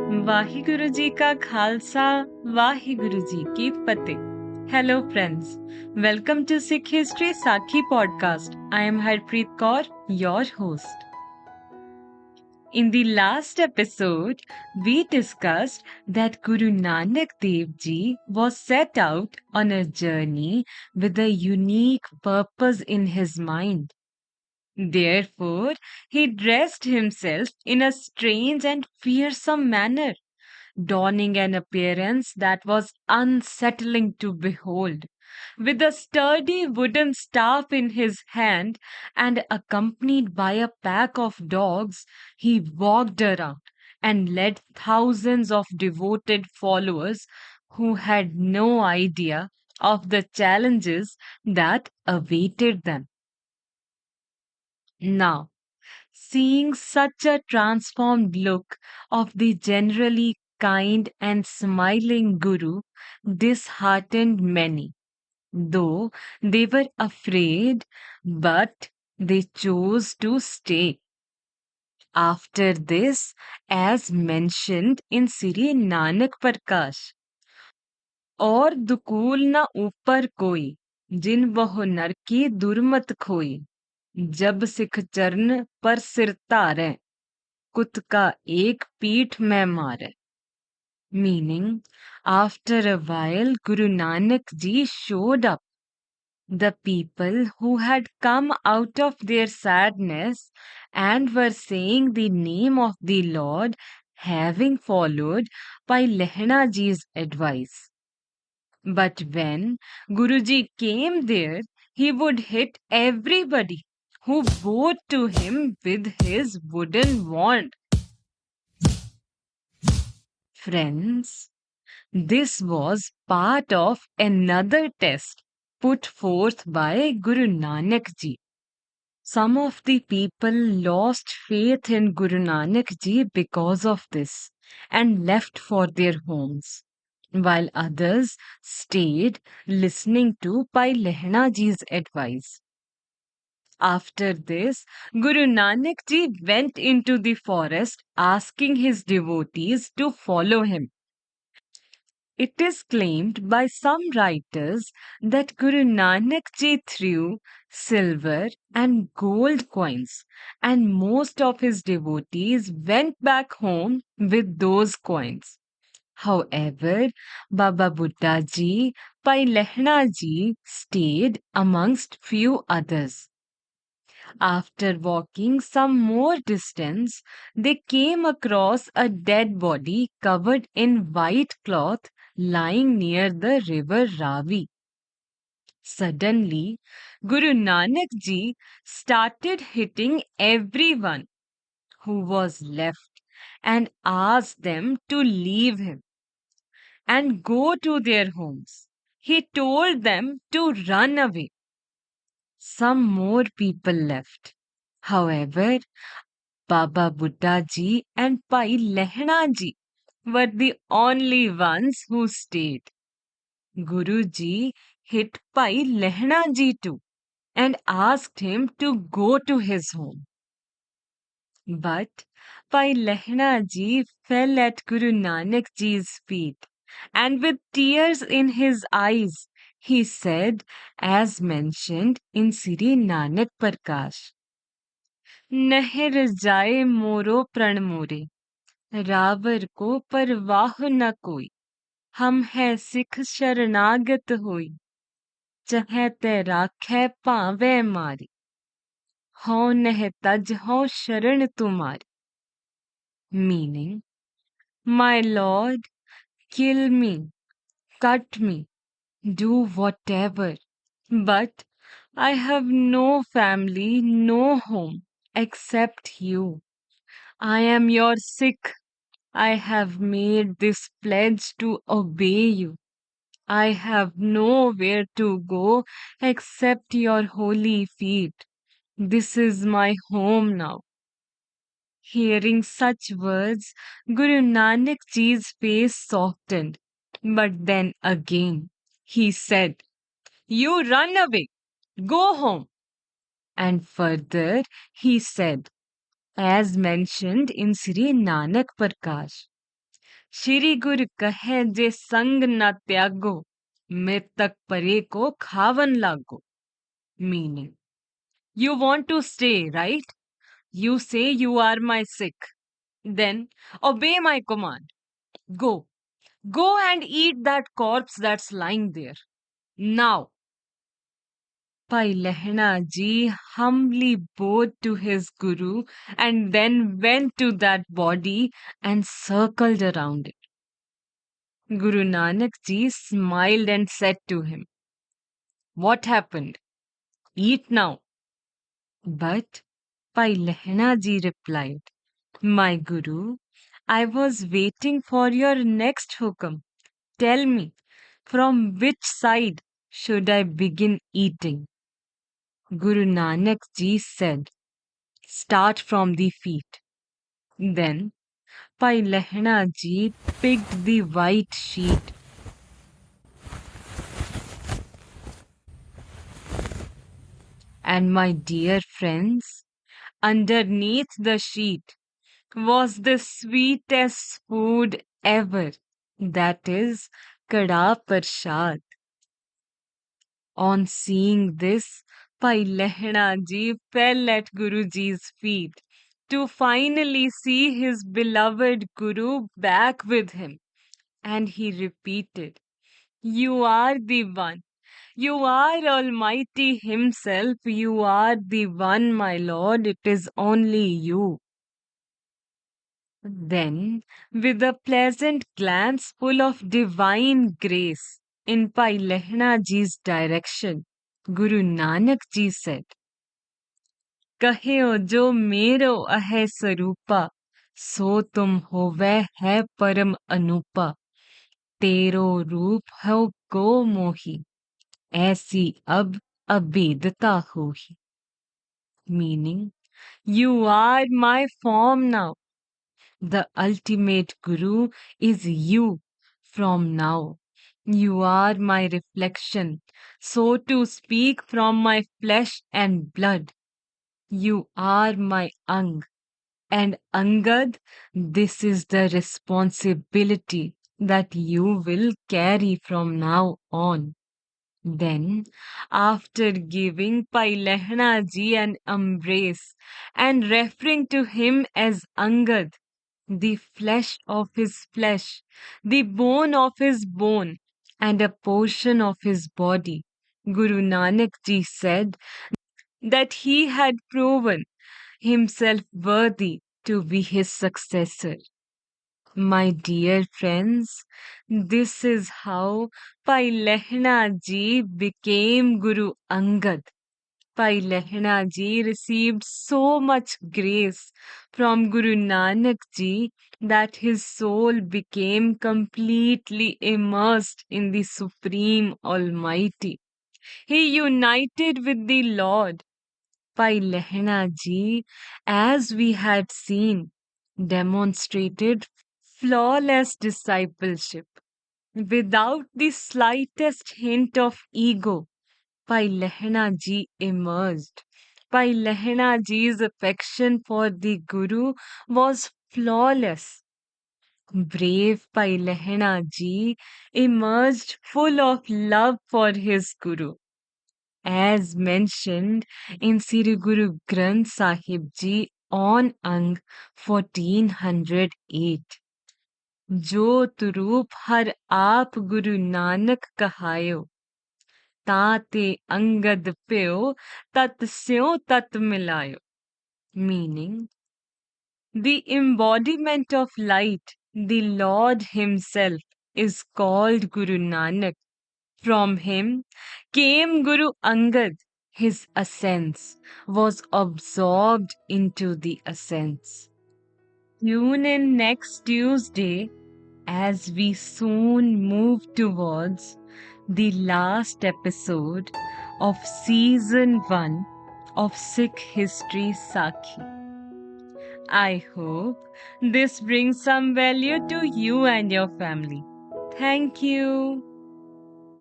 ਵਾਹਿਗੁਰੂ ਜੀ ਕਾ ਖਾਲਸਾ ਵਾਹਿਗੁਰੂ ਜੀ ਕੀ ਫਤਿਹ Hello friends, welcome to Sikh History Sakhi podcast. I am Harpreet Kaur, your host. In the last episode, we discussed that Guru Nanak Dev Ji was set out on a journey with a unique purpose in his mind. Therefore, he dressed himself in a strange and fearsome manner, donning an appearance that was unsettling to behold. With a sturdy wooden staff in his hand and accompanied by a pack of dogs, he walked around and led thousands of devoted followers who had no idea of the challenges that awaited them. Now, seeing such a transformed look of the generally kind and smiling Guru disheartened many, though they were afraid, but they chose to stay. After this, as mentioned in Sri Nanak Prakash, और दुकूल न ऊपर कोई जिन बहु नर की दुर्मत खोई जब सिख चरण पर सिर तारे कुत का एक पीठ में मारे. Meaning, after a while, Guru Nanak Ji showed up. The people who had come out of their sadness and were saying the name of the Lord, having followed by Lehna Ji's advice. But when Guruji came there, he would hit everybody who bowed to him with his wooden wand. Friends, this was part of another test put forth by Guru Nanak Ji. Some of the people lost faith in Guru Nanak Ji because of this and left for their homes, while others stayed listening to Pai Lehna Ji's advice. After this, Guru Nanak Ji went into the forest asking his devotees to follow him. It is claimed by some writers that Guru Nanak Ji threw silver and gold coins, and most of his devotees went back home with those coins. However, Baba Buddha Ji, Pai Lehna Ji stayed amongst few others. After walking some more distance, they came across a dead body covered in white cloth lying near the river Ravi. Suddenly, Guru Nanak Ji started hitting everyone who was left and asked them to leave him and go to their homes. He told them to run away. Some more people left. However, Baba Buddha Ji and Pai Lehna Ji were the only ones who stayed. Guru Ji hit Pai Lehna Ji too and asked him to go to his home. But Pai Lehna Ji fell at Guru Nanak Ji's feet, and with tears in his eyes, he said, as mentioned in Sri Nanak Prakash, नहर जाए मोरो प्रण मोरे रावर को परवाह न कोई हम है सिख शरणागत होई चाहे ते राखे भावे मारी हो नह तज हो शरण तुम्हारी. Meaning, my Lord, kill me, cut me, do whatever, but I have no family, no home except you. I am your Sikh. I have made this pledge to obey you. I have nowhere to go except your holy feet. This is my home now. Hearing such words, Guru Nanak Ji's face softened. But then again, he said, You run away, go home. And further, he said, as mentioned in Sri Nanak Prakash, Shri गुरु कहे जे संग न त्यागो, मृतक परे को खावन लागो. Meaning, you want to stay, right? You say you are my Sikh. Then obey my command. Go. Go and eat that corpse that's lying there. Now. Bhai Lehna ji humbly bowed to his guru and then went to that body and circled around it. Guru Nanak ji smiled and said to him, "What happened? Eat now." But Bhai Lehna ji replied, "My Guru, I was waiting for your next hukam. Tell me, from which side should I begin eating?" Guru Nanak ji said, "Start from the feet." Then Bhai Lehna ji picked the white sheet and, my dear friends, underneath the sheet was the sweetest food ever. That is Kada Prasad. On seeing this, Bhai Lehna ji fell at Guruji's feet to finally see his beloved Guru back with him. And he repeated, "You are the one. You are Almighty Himself. You are the one, my Lord. It is only you." Then, with a pleasant glance full of divine grace in Bhai Lehna ji's direction, Guru Nanak ji said, "कह्यो जो मेरो अहे स्वरूपा, सो तुम होवे है परम अनूपा, तेरो रूप हो को मोही, ऐसी अब अभेदता होही." Meaning, you are my form now. The ultimate Guru is you from now. You are my reflection, so to speak, from my flesh and blood. You are my Ang. And Angad, this is the responsibility that you will carry from now on. Then, after giving Bhai Lehna ji an embrace and referring to him as Angad, the flesh of his flesh, the bone of his bone, and a portion of his body, Guru Nanak ji said that he had proven himself worthy to be his successor. My dear friends, this is how Bhai Lehna ji became Guru Angad. Bhai Lehna ji received so much grace from Guru Nanak ji that his soul became completely immersed in the Supreme Almighty. He united with the Lord. Bhai Lehna ji, as we had seen, demonstrated flawless discipleship without the slightest hint of ego. Bhai Lehna ji emerged. Bhai Lehna ji's affection for the Guru was flawless. Brave Bhai Lehna ji emerged full of love for his Guru. As mentioned in Sri Guru Granth Sahib Ji on Ang 1408. जोत रूप हर आप गुरु नानक कहायो, ताते अंगद प्यो tat स्यो tat मिलायो. Meaning, the embodiment of light, the Lord Himself, is called Guru Nanak. From him came Guru Angad. His essence was absorbed into the essence. Tune in next Tuesday as we soon move towards the last episode of Season 1 of Sikh History Sakhi. I hope this brings some value to you and your family. Thank you.